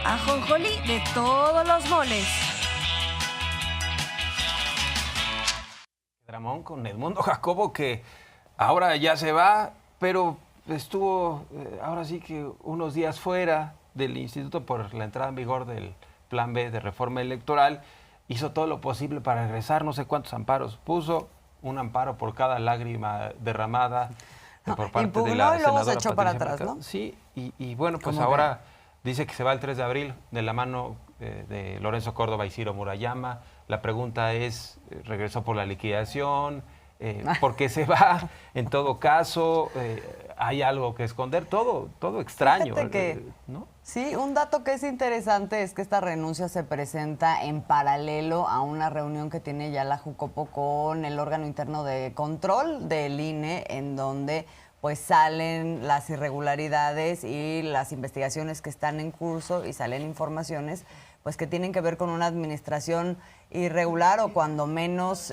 ajonjolí de todos los moles. Dramón con Edmundo Jacobo, que ahora ya se va, pero estuvo ahora sí que unos días fuera del instituto por la entrada en vigor del Plan B de reforma electoral. Hizo todo lo posible para regresar, no sé cuántos amparos puso, un amparo por cada lágrima derramada por parte de la y luego se senadora echó para Patricia atrás, Mercado. ¿no? Sí, y bueno, pues ¿Cómo ahora dice que se va el 3 de abril de la mano de Lorenzo Córdoba y Ciro Murayama. La pregunta es, ¿regresó por la liquidación? ¿Por qué se va? En todo caso, ¿hay algo que esconder? Todo extraño, ¿no? Sí, un dato que es interesante es que esta renuncia se presenta en paralelo a una reunión que tiene ya la Jucopo con el órgano interno de control del INE, en donde pues salen las irregularidades y las investigaciones que están en curso y salen informaciones pues que tienen que ver con una administración irregular o cuando menos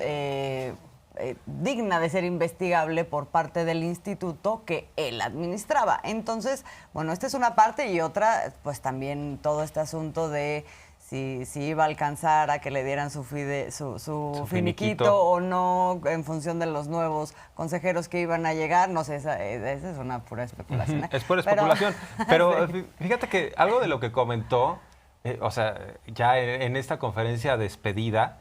digna de ser investigable por parte del instituto que él administraba. Entonces, bueno, esta es una parte y otra, pues también todo este asunto de si iba a alcanzar a que le dieran su finiquito o no en función de los nuevos consejeros que iban a llegar. No sé, esa es una pura especulación. Es pura especulación. Pero sí. Fíjate que algo de lo que comentó, o sea, ya en esta conferencia despedida,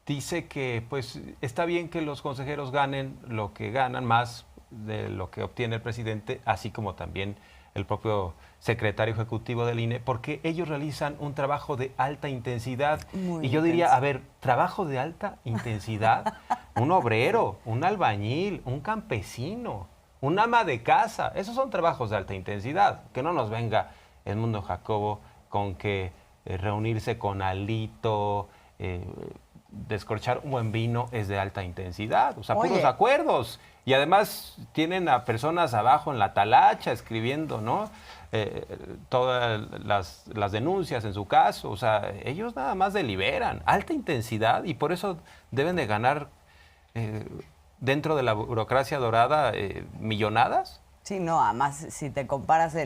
dice que pues está bien que los consejeros ganen lo que ganan, más de lo que obtiene el presidente, así como también el propio secretario ejecutivo del INE, porque ellos realizan un trabajo de alta intensidad. Muy y yo diría, intenso. a ver, trabajo de alta intensidad, un obrero, un albañil, un campesino, un ama de casa, esos son trabajos de alta intensidad. Que no nos venga Edmundo Jacobo con que reunirse con Alito, descorchar un buen vino es de alta intensidad, o sea, puros acuerdos. Y además tienen a personas abajo en la talacha escribiendo, ¿no? Todas las denuncias en su caso. O sea, ellos nada más deliberan, alta intensidad, y por eso deben de ganar dentro de la burocracia dorada millonadas. Sí, no, además si te comparas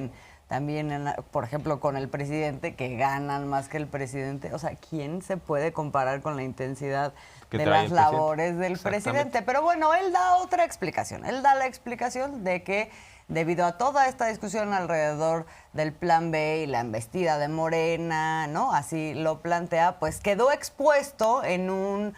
por ejemplo, con el presidente, que ganan más que el presidente. O sea, ¿quién se puede comparar con la intensidad de las labores del presidente? Pero bueno, él da otra explicación. Él da la explicación de que debido a toda esta discusión alrededor del Plan B y la embestida de Morena, ¿no? Así lo plantea, pues quedó expuesto en un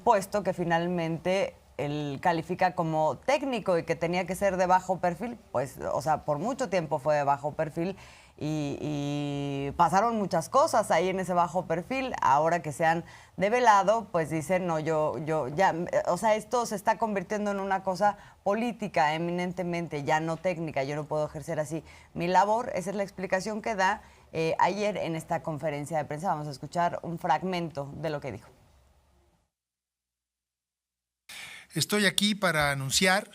puesto que finalmente él califica como técnico y que tenía que ser de bajo perfil, pues, o sea, por mucho tiempo fue de bajo perfil y pasaron muchas cosas ahí en ese bajo perfil. Ahora que se han develado, pues dicen, no, yo ya, o sea, esto se está convirtiendo en una cosa política eminentemente, ya no técnica, yo no puedo ejercer así mi labor. Esa es la explicación que da ayer en esta conferencia de prensa. Vamos a escuchar un fragmento de lo que dijo. Estoy aquí para anunciar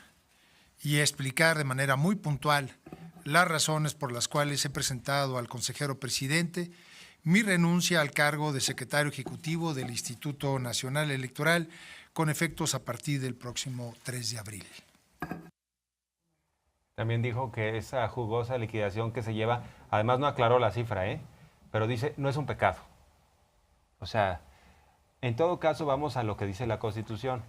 y explicar de manera muy puntual las razones por las cuales he presentado al consejero presidente mi renuncia al cargo de secretario ejecutivo del Instituto Nacional Electoral con efectos a partir del próximo 3 de abril. También dijo que esa jugosa liquidación que se lleva, además no aclaró la cifra, pero dice, no es un pecado. O sea, en todo caso vamos a lo que dice la Constitución.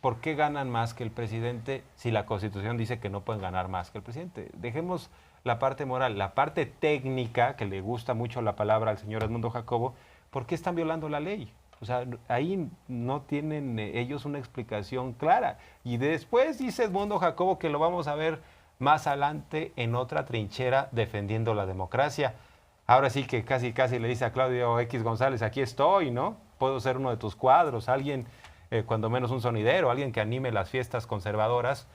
¿Por qué ganan más que el presidente si la Constitución dice que no pueden ganar más que el presidente? Dejemos la parte moral, la parte técnica, que le gusta mucho la palabra al señor Edmundo Jacobo. ¿Por qué están violando la ley? O sea, ahí no tienen ellos una explicación clara. Y después dice Edmundo Jacobo que lo vamos a ver más adelante en otra trinchera defendiendo la democracia. Ahora sí que casi le dice a Claudio X González, aquí estoy, ¿no? Puedo ser uno de tus cuadros, alguien... cuando menos un sonidero, alguien que anime las fiestas conservadoras.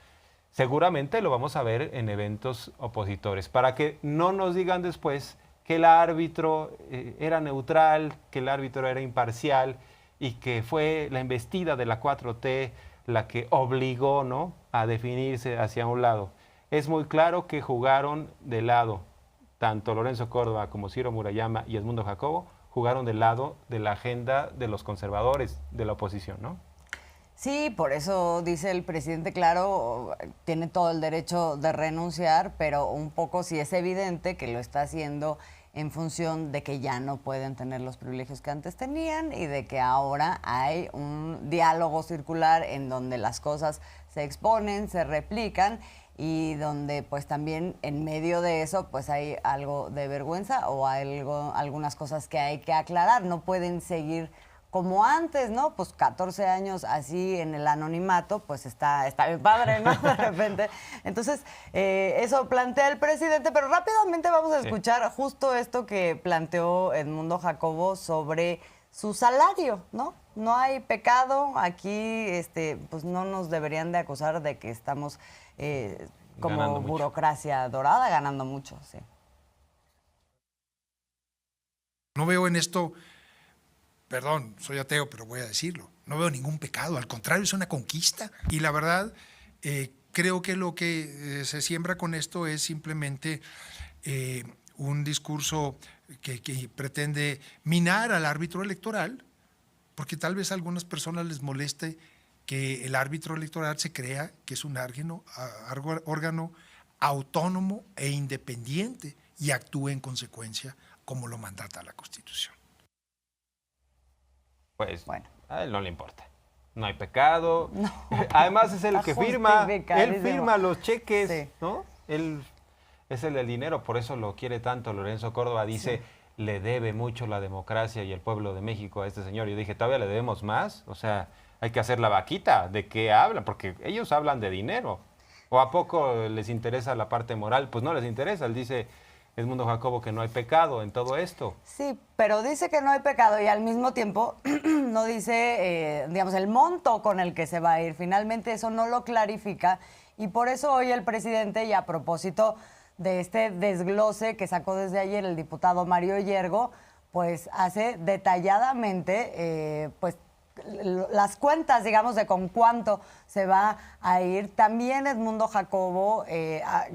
Seguramente lo vamos a ver en eventos opositores, para que no nos digan después que el árbitro era neutral, que el árbitro era imparcial y que fue la embestida de la 4T la que obligó, ¿no?, a definirse hacia un lado. Es muy claro que jugaron de lado, tanto Lorenzo Córdoba como Ciro Murayama y Edmundo Jacobo, jugaron del lado de la agenda de los conservadores, de la oposición, ¿no? Sí, por eso dice el presidente, claro, tiene todo el derecho de renunciar, pero un poco sí es evidente que lo está haciendo en función de que ya no pueden tener los privilegios que antes tenían y de que ahora hay un diálogo circular en donde las cosas se exponen, se replican y donde pues también en medio de eso pues hay algo de vergüenza o algunas cosas que hay que aclarar. No pueden seguir como antes, ¿no? Pues 14 años así en el anonimato, pues está bien padre, ¿no? De repente. Entonces, eso plantea el presidente, pero rápidamente vamos a escuchar justo esto que planteó Edmundo Jacobo sobre su salario, ¿no? No hay pecado, aquí pues no nos deberían de acusar de que estamos como burocracia dorada ganando mucho, sí. No veo en esto... Perdón, soy ateo, pero voy a decirlo. No veo ningún pecado, al contrario, es una conquista. Y la verdad, creo que lo que se siembra con esto es simplemente un discurso que pretende minar al árbitro electoral, porque tal vez a algunas personas les moleste que el árbitro electoral se crea que es un órgano autónomo e independiente y actúe en consecuencia como lo mandata la Constitución. Pues bueno, a él no le importa. No hay pecado. No. Además es el que firma. Él firma los cheques, sí. ¿no? Él es el del dinero, por eso lo quiere tanto. Lorenzo Córdoba dice, le debe mucho la democracia y el pueblo de México a este señor. Yo dije, ¿todavía le debemos más? O sea, hay que hacer la vaquita. ¿De qué hablan? Porque ellos hablan de dinero. ¿O a poco les interesa la parte moral? Pues no les interesa. Él dice... Edmundo Jacobo que no hay pecado en todo esto. Sí, pero dice que no hay pecado y al mismo tiempo no dice, digamos, el monto con el que se va a ir. Finalmente eso no lo clarifica y por eso hoy el presidente, y a propósito de este desglose que sacó desde ayer el diputado Mario Yergo, pues hace detalladamente, pues, las cuentas, digamos, de con cuánto se va a ir. También Edmundo Jacobo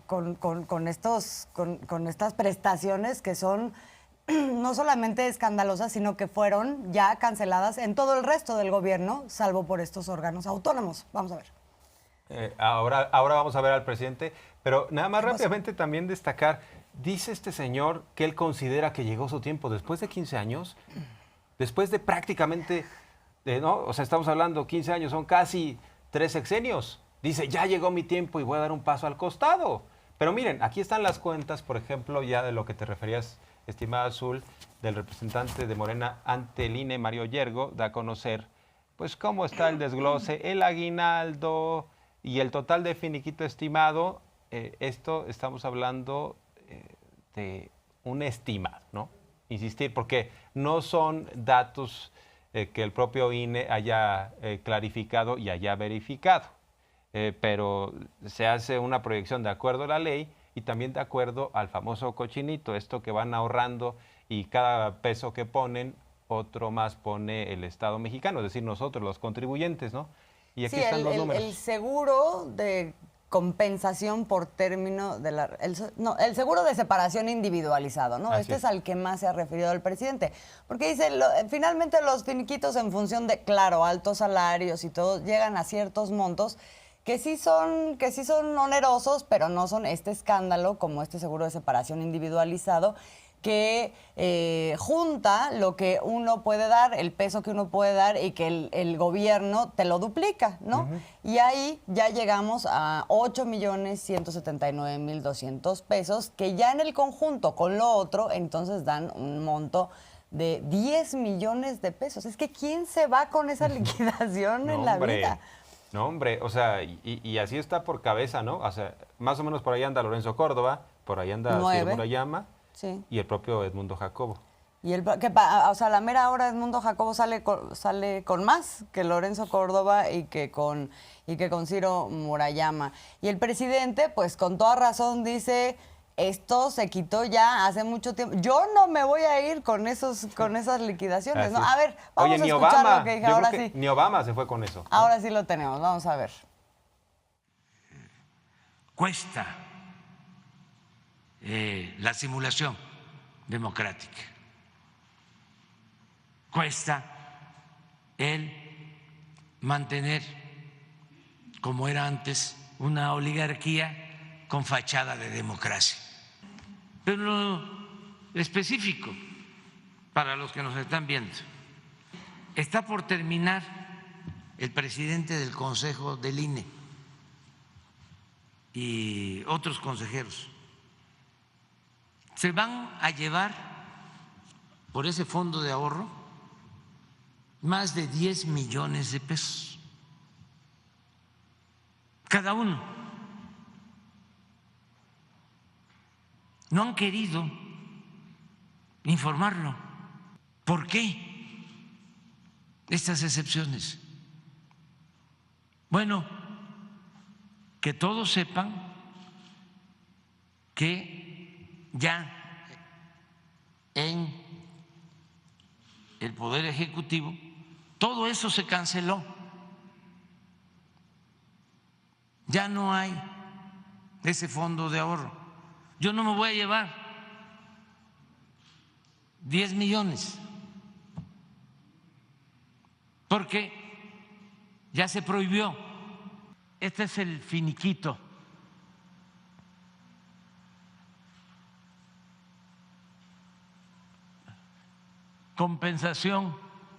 con estas prestaciones que son no solamente escandalosas, sino que fueron ya canceladas en todo el resto del gobierno, salvo por estos órganos autónomos. Vamos a ver. Ahora vamos a ver al presidente, pero nada más rápidamente también destacar, dice este señor que él considera que llegó su tiempo después de 15 años, después de prácticamente... ¿no? O sea, estamos hablando 15 años, son casi 3 sexenios. Dice, ya llegó mi tiempo y voy a dar un paso al costado. Pero miren, aquí están las cuentas, por ejemplo, ya de lo que te referías, estimada Azul, del representante de Morena ante el INE, Mario Yergo, da a conocer, pues, cómo está el desglose, el aguinaldo y el total de finiquito estimado. Esto estamos hablando de un estimado, ¿no? Insistir, porque no son datos... que el propio INE haya clarificado y haya verificado. Pero se hace una proyección de acuerdo a la ley y también de acuerdo al famoso cochinito, esto que van ahorrando y cada peso que ponen, otro más pone el Estado mexicano, es decir, nosotros los contribuyentes, ¿no? Y aquí están los números. El seguro de compensación por término de el seguro de separación individualizado, ¿no? Este es al que más se ha referido el presidente, porque dice, finalmente los finiquitos en función de, claro, altos salarios y todo, llegan a ciertos montos que sí son onerosos, pero no son este escándalo como este seguro de separación individualizado, que junta lo que uno puede dar, el peso que uno puede dar y que el gobierno te lo duplica, ¿no? Y ahí ya llegamos a 8,179,200 pesos, que ya en el conjunto con lo otro, entonces dan un monto de 10 millones de pesos. Es que ¿quién se va con esa liquidación en la vida? No, hombre, o sea, y así está por cabeza, ¿no? O sea, más o menos por ahí anda Lorenzo Córdoba, por ahí anda Ciro Murayama. Sí. Y el propio Edmundo Jacobo. Y o sea, a la mera hora Edmundo Jacobo sale con más que Lorenzo Córdoba y que con Ciro Murayama. Y el presidente, pues con toda razón dice, esto se quitó ya hace mucho tiempo. Yo no me voy a ir con esas liquidaciones, ¿no? A ver, vamos a escuchar lo que dije. Ahora sí. Ni Obama se fue con eso, ¿no? Ahora sí lo tenemos, vamos a ver. Cuesta la simulación democrática. Cuesta el mantener, como era antes, una oligarquía con fachada de democracia. Pero lo específico, para los que nos están viendo, está por terminar el presidente del Consejo del INE y otros consejeros. Se van a llevar por ese fondo de ahorro más de 10 millones de pesos cada uno. No han querido informarlo. ¿Por qué estas excepciones? Bueno, que todos sepan que ya en el Poder Ejecutivo todo eso se canceló. Ya no hay ese fondo de ahorro. Yo no me voy a llevar 10 millones porque ya se prohibió. Este es el finiquito. Compensación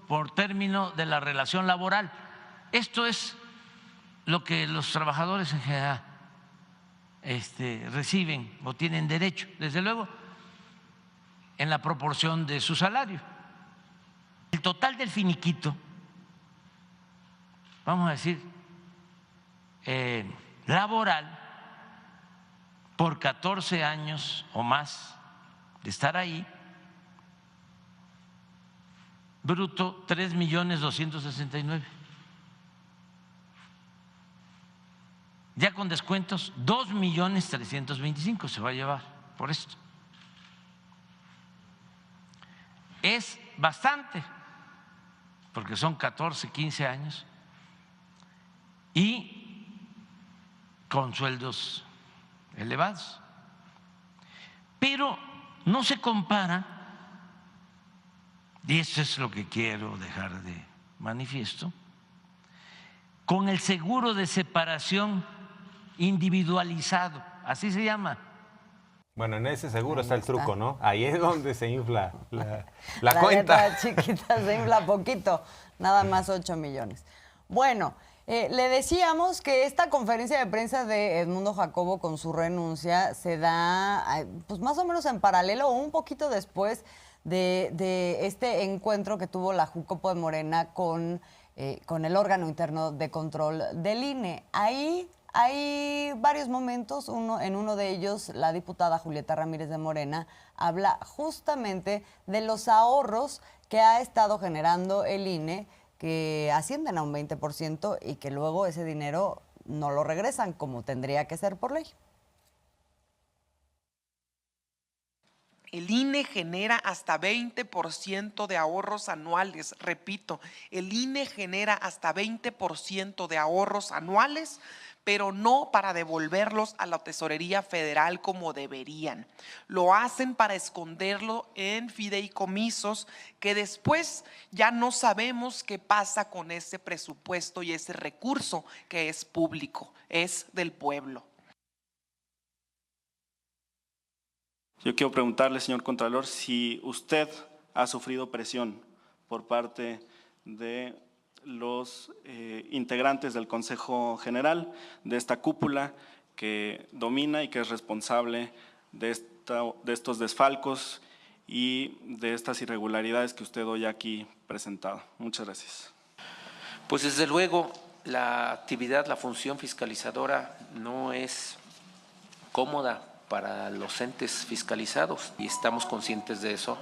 por término de la relación laboral. Esto es lo que los trabajadores en general reciben o tienen derecho, desde luego, en la proporción de su salario. El total del finiquito, vamos a decir, laboral, por 14 años o más de estar ahí, bruto 3.269.000. Ya con descuentos 2.325.000 se va a llevar por esto. Es bastante, porque son 14, 15 años y con sueldos elevados. Pero no se compara, y eso es lo que quiero dejar de manifiesto, con el seguro de separación individualizado, así se llama. Bueno, en ese seguro está el truco, ¿no? Ahí es donde se infla la La cuenta. letra chiquita se infla poquito, nada más 8 millones. Bueno, le decíamos que esta conferencia de prensa de Edmundo Jacobo con su renuncia se da pues más o menos en paralelo o un poquito después de este encuentro que tuvo la Jucopo de Morena con el órgano interno de control del INE. Ahí hay varios momentos, en uno de ellos la diputada Julieta Ramírez de Morena habla justamente de los ahorros que ha estado generando el INE, que ascienden a un 20% y que luego ese dinero no lo regresan como tendría que ser por ley. El INE genera hasta 20% de ahorros anuales. Repito, el INE genera hasta 20% de ahorros anuales, pero no para devolverlos a la Tesorería Federal como deberían. Lo hacen para esconderlo en fideicomisos que después ya no sabemos qué pasa con ese presupuesto y ese recurso que es público, es del pueblo. Yo quiero preguntarle, señor Contralor, si usted ha sufrido presión por parte de los integrantes del Consejo General, de esta cúpula que domina y que es responsable de estos desfalcos y de estas irregularidades que usted hoy aquí presentado. Muchas gracias. Pues desde luego la actividad, la función fiscalizadora no es cómoda para los entes fiscalizados y estamos conscientes de eso.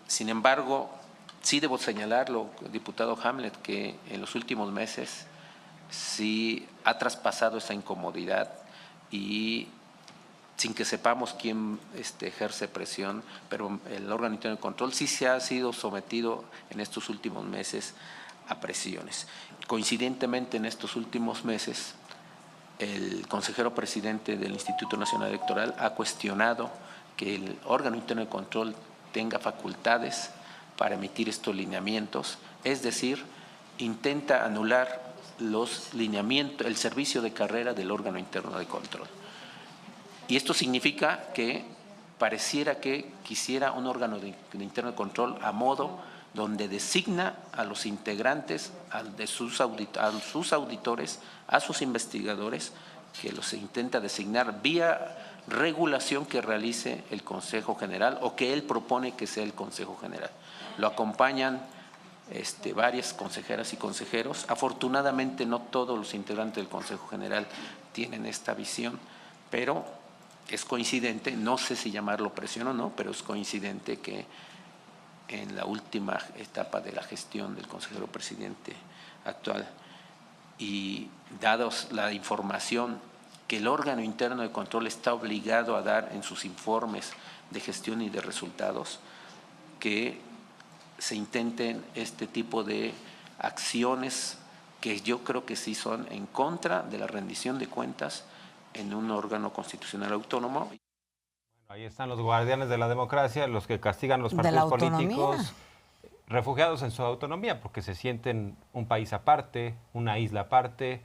Sin embargo, sí debo señalarlo, diputado Hamlet, que en los últimos meses sí ha traspasado esa incomodidad y sin que sepamos quién ejerce presión, pero el órgano interno de control sí se ha sido sometido en estos últimos meses a presiones. Coincidentemente, en estos últimos meses, el consejero presidente del Instituto Nacional Electoral ha cuestionado que el órgano interno de control tenga facultades para emitir estos lineamientos, es decir, intenta anular los lineamientos, el servicio de carrera del órgano interno de control. Y esto significa que pareciera que quisiera un órgano de interno de control a modo donde designa a los integrantes, a sus auditores, a sus investigadores, que los intenta designar vía regulación que realice el Consejo General o que él propone que sea el Consejo General. Lo acompañan varias consejeras y consejeros. Afortunadamente no todos los integrantes del Consejo General tienen esta visión, pero es coincidente, no sé si llamarlo presión o no, pero es coincidente que en la última etapa de la gestión del consejero presidente actual y dados la información que el órgano interno de control está obligado a dar en sus informes de gestión y de resultados, que se intenten este tipo de acciones que yo creo que sí son en contra de la rendición de cuentas en un órgano constitucional autónomo. Bueno, ahí están los guardianes de la democracia, los que castigan a los partidos políticos refugiados en su autonomía, porque se sienten un país aparte, una isla aparte,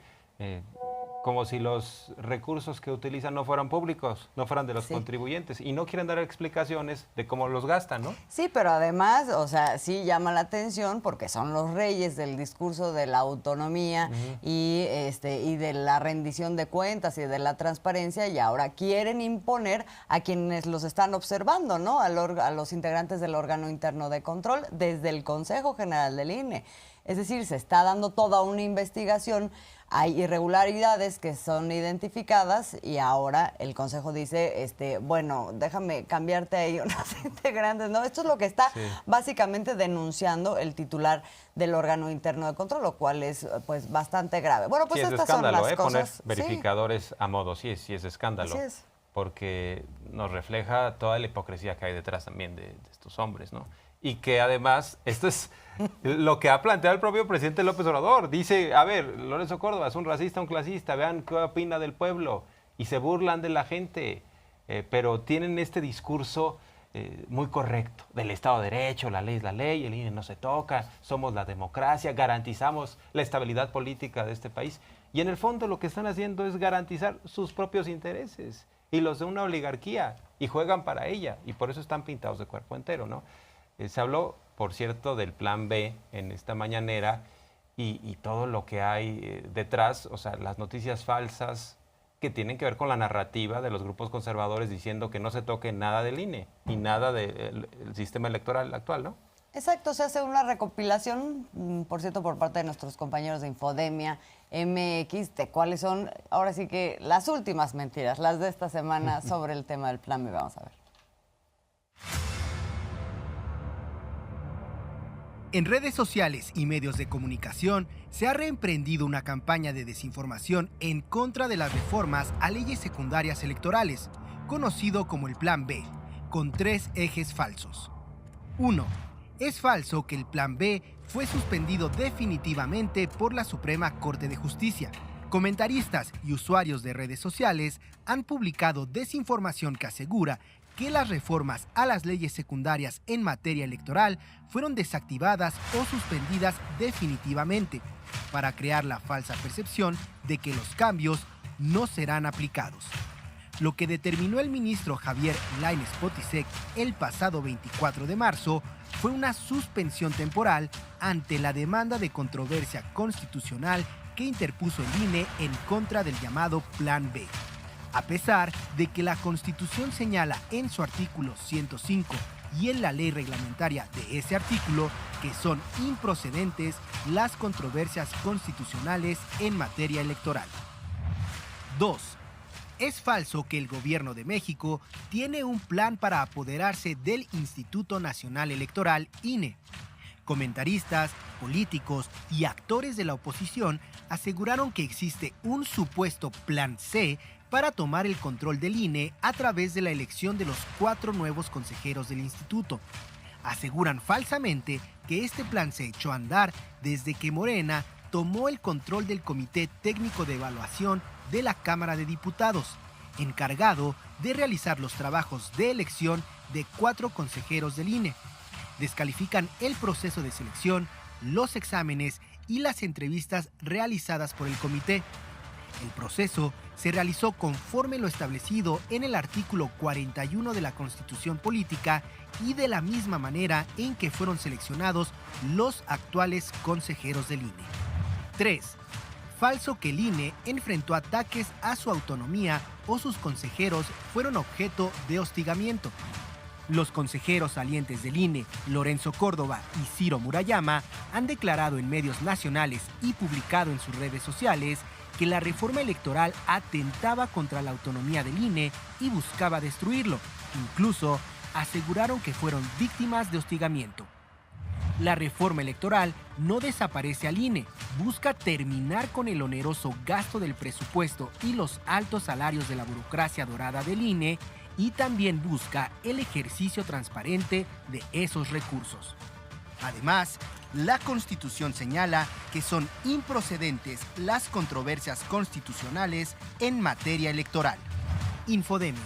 como si los recursos que utilizan no fueran públicos, no fueran de los contribuyentes, y no quieren dar explicaciones de cómo los gastan, ¿no? Sí, pero además, o sea, sí llama la atención porque son los reyes del discurso de la autonomía y de la rendición de cuentas y de la transparencia, y ahora quieren imponer a quienes los están observando, ¿no? A los integrantes del órgano interno de control desde el Consejo General del INE. Es decir, se está dando toda una investigación, hay irregularidades que son identificadas y ahora el Consejo dice, bueno, déjame cambiarte ahí unas integrantes, ¿no? Esto es lo que está básicamente denunciando el titular del órgano interno de control, lo cual es pues bastante grave. Bueno, pues estas son las cosas. Poner verificadores a modo, sí es escándalo. Así es. Porque nos refleja toda la hipocresía que hay detrás también de estos hombres, ¿no? Y que además, esto es lo que ha planteado el propio presidente López Obrador. Dice, a ver, Lorenzo Córdoba es un racista, un clasista, vean qué opina del pueblo. Y se burlan de la gente, pero tienen este discurso muy correcto del Estado de Derecho, la ley es la ley, el INE no se toca, somos la democracia, garantizamos la estabilidad política de este país. Y en el fondo lo que están haciendo es garantizar sus propios intereses y los de una oligarquía, y juegan para ella, y por eso están pintados de cuerpo entero, ¿no? Se habló, por cierto, del plan B en esta mañanera y todo lo que hay detrás, o sea, las noticias falsas que tienen que ver con la narrativa de los grupos conservadores diciendo que no se toque nada del INE y nada del sistema electoral actual, ¿no? Exacto, se hace una recopilación, por cierto, por parte de nuestros compañeros de Infodemia MX, de cuáles son, ahora sí que las últimas mentiras, las de esta semana sobre el tema del plan B. Vamos a ver. En redes sociales y medios de comunicación se ha reemprendido una campaña de desinformación en contra de las reformas a leyes secundarias electorales, conocido como el Plan B, con 3 ejes falsos. 1. Es falso que el Plan B fue suspendido definitivamente por la Suprema Corte de Justicia. Comentaristas y usuarios de redes sociales han publicado desinformación que asegura que las reformas a las leyes secundarias en materia electoral fueron desactivadas o suspendidas definitivamente para crear la falsa percepción de que los cambios no serán aplicados. Lo que determinó el ministro Javier Lainez Potisek el pasado 24 de marzo fue una suspensión temporal ante la demanda de controversia constitucional que interpuso el INE en contra del llamado Plan B. A pesar de que la Constitución señala en su artículo 105 y en la ley reglamentaria de ese artículo que son improcedentes las controversias constitucionales en materia electoral. 2. Es falso que el gobierno de México tiene un plan para apoderarse del Instituto Nacional Electoral, INE. Comentaristas, políticos y actores de la oposición aseguraron que existe un supuesto Plan C para tomar el control del INE a través de la elección de los 4 nuevos consejeros del instituto. Aseguran falsamente que este plan se echó a andar desde que Morena tomó el control del Comité Técnico de Evaluación de la Cámara de Diputados, encargado de realizar los trabajos de elección de 4 consejeros del INE. Descalifican el proceso de selección, los exámenes y las entrevistas realizadas por el comité. El proceso se realizó conforme lo establecido en el artículo 41 de la Constitución Política y de la misma manera en que fueron seleccionados los actuales consejeros del INE. 3. Falso que el INE enfrentó ataques a su autonomía o sus consejeros fueron objeto de hostigamiento. Los consejeros salientes del INE, Lorenzo Córdoba y Ciro Murayama, han declarado en medios nacionales y publicado en sus redes sociales que la reforma electoral atentaba contra la autonomía del INE y buscaba destruirlo. Incluso aseguraron que fueron víctimas de hostigamiento. La reforma electoral no desaparece al INE, busca terminar con el oneroso gasto del presupuesto y los altos salarios de la burocracia dorada del INE y también busca el ejercicio transparente de esos recursos. Además, la Constitución señala que son improcedentes las controversias constitucionales en materia electoral. Infodemia.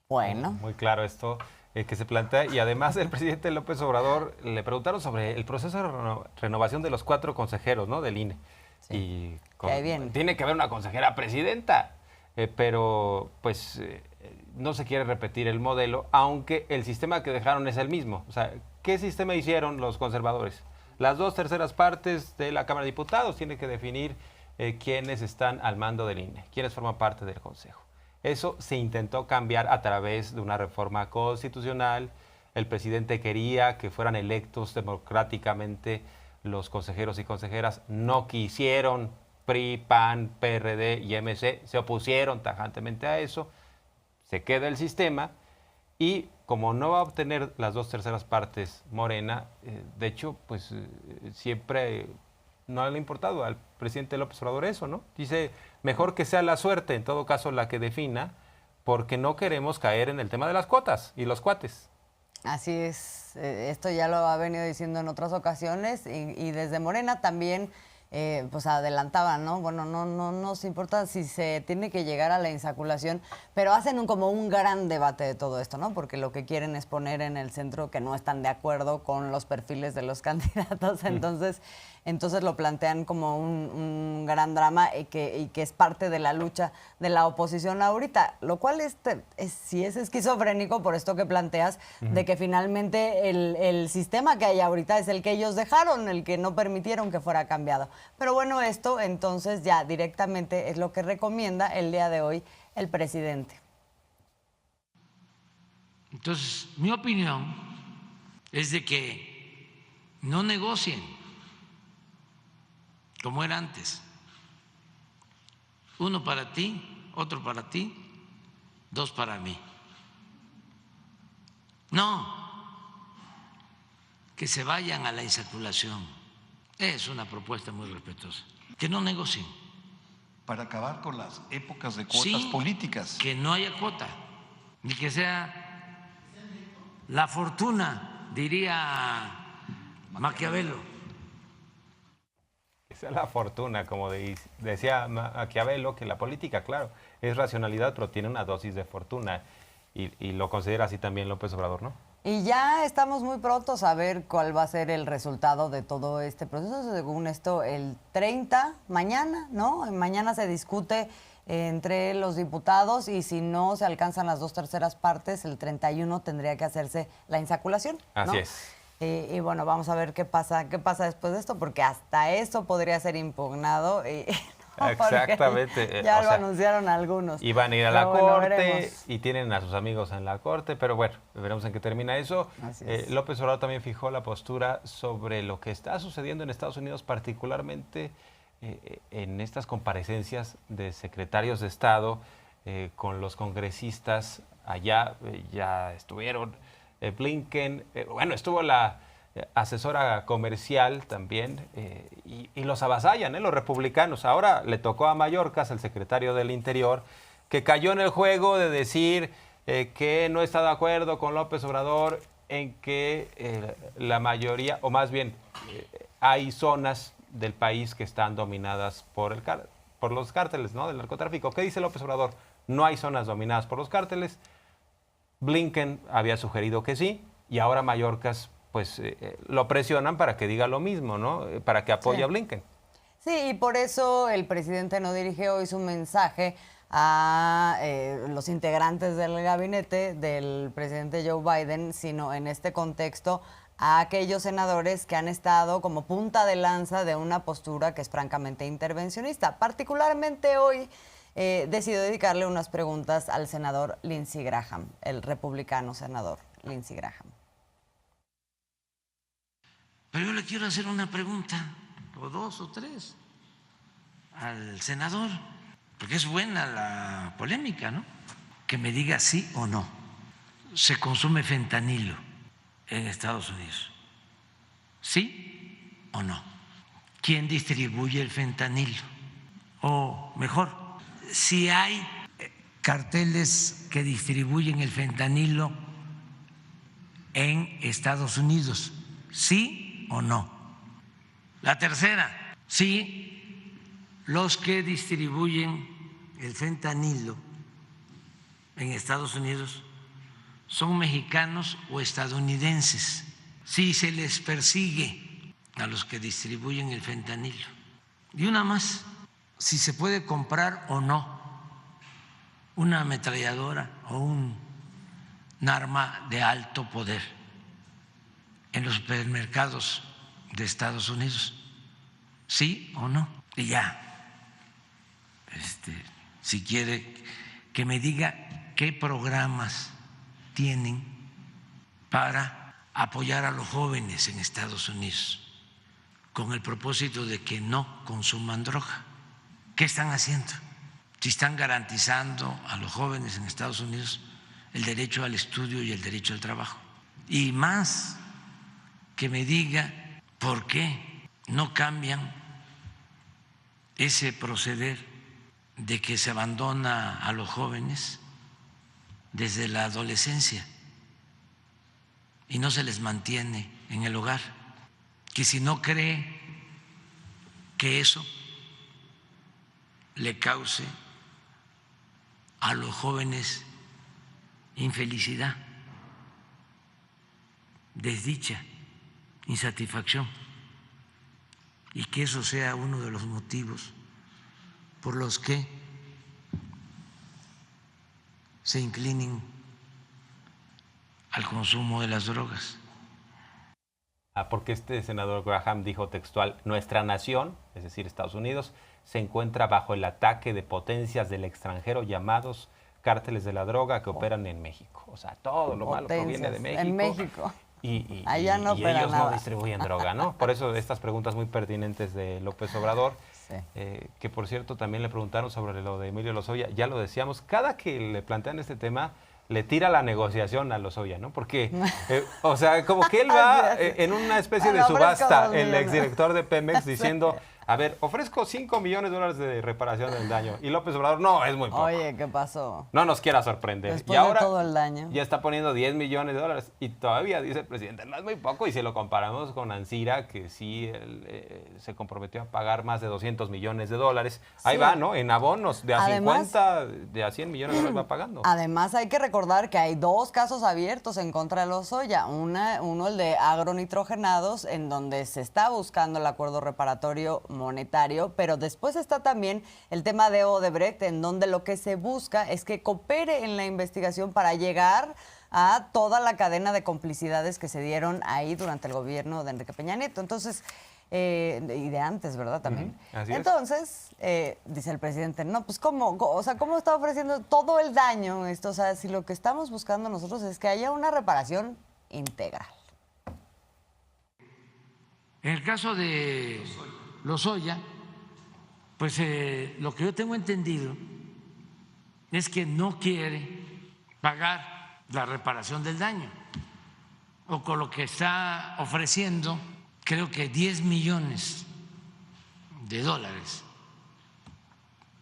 Bueno. Muy claro esto que se plantea. Y además el presidente López Obrador le preguntaron sobre el proceso de renovación de los 4 consejeros, ¿no?, del INE. Sí. Y tiene que haber una consejera presidenta, pero pues no se quiere repetir el modelo, aunque el sistema que dejaron es el mismo. O sea, ¿qué sistema hicieron los conservadores? Las 2/3 partes de la Cámara de Diputados tienen que definir quiénes están al mando del INE, quiénes forman parte del Consejo. Eso se intentó cambiar a través de una reforma constitucional. El presidente quería que fueran electos democráticamente los consejeros y consejeras. No quisieron. PRI, PAN, PRD y MC se opusieron tajantemente a eso. Se queda el sistema y como no va a obtener las 2/3 partes Morena, de hecho, pues siempre no le ha importado al presidente López Obrador eso, ¿no? Dice, mejor que sea la suerte, en todo caso, la que defina, porque no queremos caer en el tema de las cuotas y los cuates. Así es, esto ya lo ha venido diciendo en otras ocasiones y desde Morena también pues adelantaban, ¿no? Bueno, no nos importa si se tiene que llegar a la insaculación, pero hacen como un gran debate de todo esto, ¿no? Porque lo que quieren es poner en el centro que no están de acuerdo con los perfiles de los candidatos, entonces lo plantean como un gran drama y que es parte de la lucha de la oposición ahorita, lo cual sí es esquizofrénico por esto que planteas, de que finalmente el sistema que hay ahorita es el que ellos dejaron, el que no permitieron que fuera cambiado. Pero bueno, esto entonces ya directamente es lo que recomienda el día de hoy el presidente. Entonces, mi opinión es de que no negocien como era antes. Uno para ti, otro para ti, 2 para mí. No, que se vayan a la insaculación. Es una propuesta muy respetuosa. Que no negocien. Para acabar con las épocas de cuotas políticas. Que no haya cuota. Ni que sea la fortuna, diría Maquiavelo. Que sea la fortuna, como decía Maquiavelo, que la política, claro, es racionalidad, pero tiene una dosis de fortuna. Y lo considera así también López Obrador, ¿no? Y ya estamos muy pronto a saber cuál va a ser el resultado de todo este proceso. Según esto, el 30, mañana, ¿no? Mañana se discute entre los diputados y si no se alcanzan las 2/3 partes, el 31 tendría que hacerse la insaculación, ¿no? Así es. Y bueno, vamos a ver qué pasa después de esto, porque hasta eso podría ser impugnado. Exactamente. Ya lo anunciaron algunos. Y van a ir a la corte y tienen a sus amigos en la corte, pero bueno, veremos en qué termina eso. López Obrador también fijó la postura sobre lo que está sucediendo en Estados Unidos, particularmente en estas comparecencias de secretarios de Estado con los congresistas allá. Ya estuvieron Blinken, bueno, estuvo la asesora comercial también, y los avasallan, los republicanos. Ahora le tocó a Mayorkas, el secretario del Interior, que cayó en el juego de decir que no está de acuerdo con López Obrador en que la mayoría, o más bien, hay zonas del país que están dominadas por los cárteles, ¿no?, del narcotráfico. ¿Qué dice López Obrador? No hay zonas dominadas por los cárteles. Blinken había sugerido que sí, y ahora Mayorkas pues lo presionan para que diga lo mismo, ¿no? Para que apoye a Blinken. Sí, y por eso el presidente no dirigió hoy su mensaje a los integrantes del gabinete del presidente Joe Biden, sino en este contexto a aquellos senadores que han estado como punta de lanza de una postura que es francamente intervencionista. Particularmente hoy decidió dedicarle unas preguntas al senador Lindsey Graham, el republicano senador Lindsey Graham. Pero yo le quiero hacer una pregunta, o dos o tres, al senador, porque es buena la polémica, ¿no? Que me diga sí o no. ¿Se consume fentanilo en Estados Unidos? ¿Sí o no? ¿Quién distribuye el fentanilo? O mejor, si hay carteles que distribuyen el fentanilo en Estados Unidos, ¿sí o no? La tercera, si los que distribuyen el fentanilo en Estados Unidos son mexicanos o estadounidenses, si se les persigue a los que distribuyen el fentanilo. Y una más, si se puede comprar o no una ametralladora o un arma de alto poder en los supermercados de Estados Unidos, ¿sí o no? Y ya, si quiere que me diga qué programas tienen para apoyar a los jóvenes en Estados Unidos con el propósito de que no consuman droga. ¿Qué están haciendo? Si están garantizando a los jóvenes en Estados Unidos el derecho al estudio y el derecho al trabajo. Y más, que me diga por qué no cambian ese proceder de que se abandona a los jóvenes desde la adolescencia y no se les mantiene en el hogar, que si no cree que eso le cause a los jóvenes infelicidad, desdicha, insatisfacción, y que eso sea uno de los motivos por los que se inclinen al consumo de las drogas. Porque este senador Graham dijo textual: nuestra nación, es decir, Estados Unidos, se encuentra bajo el ataque de potencias del extranjero llamados cárteles de la droga que operan en México. O sea, todo lo malo proviene de México. En México. Allá no opera ellos nada. No distribuyen droga, ¿no? Por eso estas preguntas muy pertinentes de López Obrador, sí. Que por cierto también le preguntaron sobre lo de Emilio Lozoya. Ya lo decíamos, cada que le plantean este tema, le tira la negociación a Lozoya, ¿no? Porque, o sea, como que él va en una especie de subasta, el exdirector de Pemex, diciendo: a ver, ofrezco $5 millones de reparación del daño. Y López Obrador: no, es muy poco. Oye, ¿qué pasó? No nos quiera sorprender. Después y ahora de todo el daño. Ya está poniendo $10 millones. Y todavía dice el presidente: no es muy poco. Y si lo comparamos con Ancira, que sí se comprometió a pagar más de $200 millones. Ahí va, ¿no? En abonos de a 50, de a 100 millones de dólares va pagando. Además, hay que recordar que hay dos casos abiertos en contra de Lozoya. Uno, el de agronitrogenados, en donde se está buscando el acuerdo reparatorio monetario, pero después está también el tema de Odebrecht, en donde lo que se busca es que coopere en la investigación para llegar a toda la cadena de complicidades que se dieron ahí durante el gobierno de Enrique Peña Nieto. Entonces, y de antes, ¿verdad? También. Entonces, dice el presidente: no, pues ¿cómo está ofreciendo todo el daño esto? O sea, si lo que estamos buscando nosotros es que haya una reparación integral. En el caso de Lozoya, pues lo que yo tengo entendido es que no quiere pagar la reparación del daño, o con lo que está ofreciendo, creo que $10 millones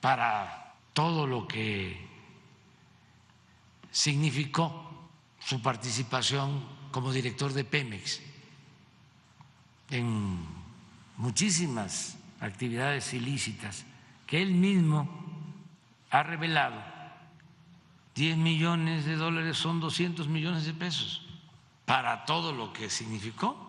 para todo lo que significó su participación como director de Pemex en muchísimas actividades ilícitas que él mismo ha revelado. $10 millones son $200 millones para todo lo que significó.